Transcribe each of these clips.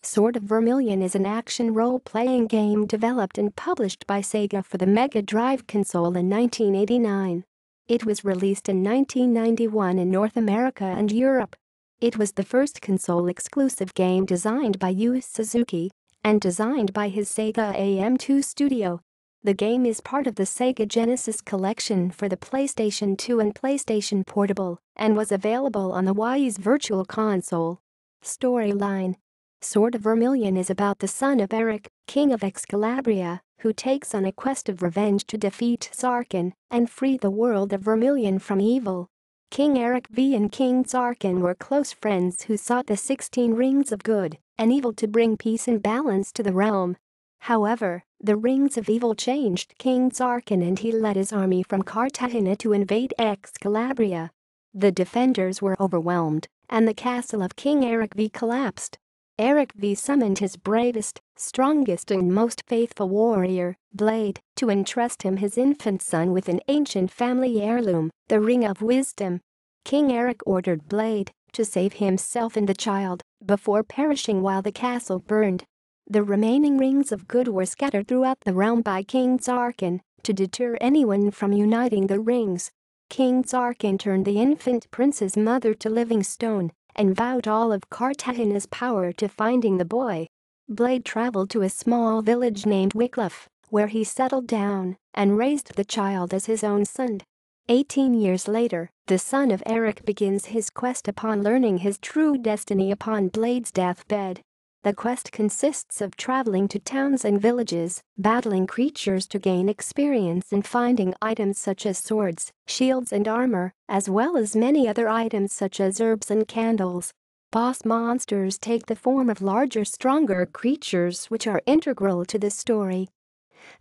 Sword of Vermilion is an action role-playing game developed and published by Sega for the Mega Drive console in 1989. It was released in 1991 in North America and Europe. It was the first console-exclusive game designed by Yu Suzuki and designed by his Sega AM2 studio. The game is part of the Sega Genesis Collection for the PlayStation 2 and PlayStation Portable and was available on the Wii's Virtual Console. Storyline: Sword of Vermilion is about the son of Eric, king of Excalabria, who takes on a quest of revenge to defeat Sarkin and free the world of Vermilion from evil. King Eric V and King Sarkin were close friends who sought the 16 rings of good and evil to bring peace and balance to the realm. However, the rings of evil changed King Sarkin and he led his army from Cartagena to invade Excalabria. The defenders were overwhelmed, and the castle of King Eric V collapsed. Eric V summoned his bravest, strongest and most faithful warrior, Blade, to entrust him his infant son with an ancient family heirloom, the Ring of Wisdom. King Eric ordered Blade to save himself and the child before perishing while the castle burned. The remaining rings of good were scattered throughout the realm by King Sarkin to deter anyone from uniting the rings. King Sarkin turned the infant prince's mother to living stone and vowed all of Cartagena's power to finding the boy. Blade traveled to a small village named Wycliffe, where he settled down and raised the child as his own son. 18 years later, the son of Eric begins his quest upon learning his true destiny upon Blade's deathbed. The quest consists of traveling to towns and villages, battling creatures to gain experience and finding items such as swords, shields and armor, as well as many other items such as herbs and candles. Boss monsters take the form of larger, stronger creatures which are integral to the story.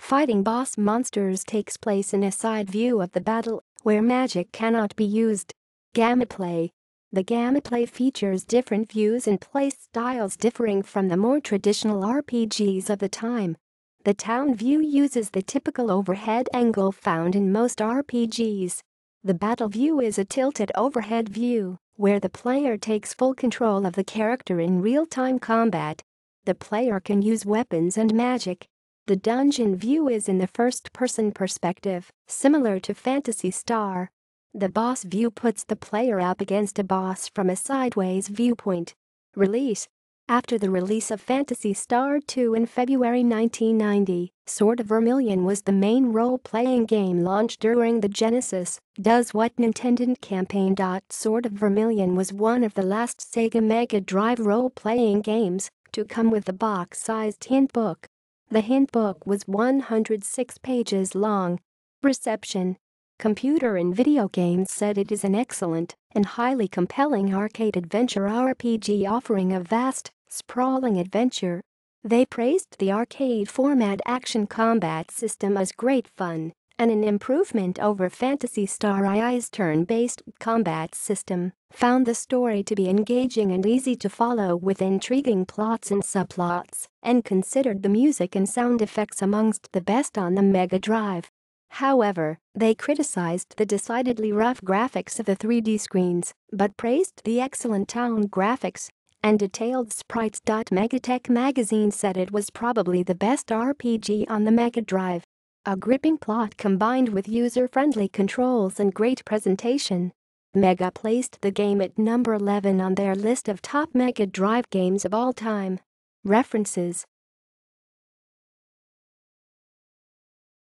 Fighting boss monsters takes place in a side view of the battle, where magic cannot be used. Gameplay: The gameplay features different views and play styles differing from the more traditional RPGs of the time. The town view uses the typical overhead angle found in most RPGs. The battle view is a tilted overhead view, where the player takes full control of the character in real-time combat. The player can use weapons and magic. The dungeon view is in the first-person perspective, similar to Phantasy Star. The boss view puts the player up against a boss from a sideways viewpoint. Release: After the release of Phantasy Star 2 in February 1990, Sword of Vermilion was the main role-playing game launched during the Genesis Does What Nintendo campaign. Sword of Vermilion was one of the last Sega Mega Drive role-playing games to come with a box-sized hint book. The hint book was 106 pages long. Reception: Computer and Video Games said it is an excellent and highly compelling arcade adventure RPG offering a vast, sprawling adventure. They praised the arcade format action combat system as great fun and an improvement over Phantasy Star II's turn-based combat system, found the story to be engaging and easy to follow with intriguing plots and subplots, and considered the music and sound effects amongst the best on the Mega Drive. However, they criticized the decidedly rough graphics of the 3D screens, but praised the excellent town graphics and detailed sprites. Megatech magazine said it was probably the best RPG on the Mega Drive. A gripping plot combined with user-friendly controls and great presentation. Mega placed the game at number 11 on their list of top Mega Drive games of all time. References: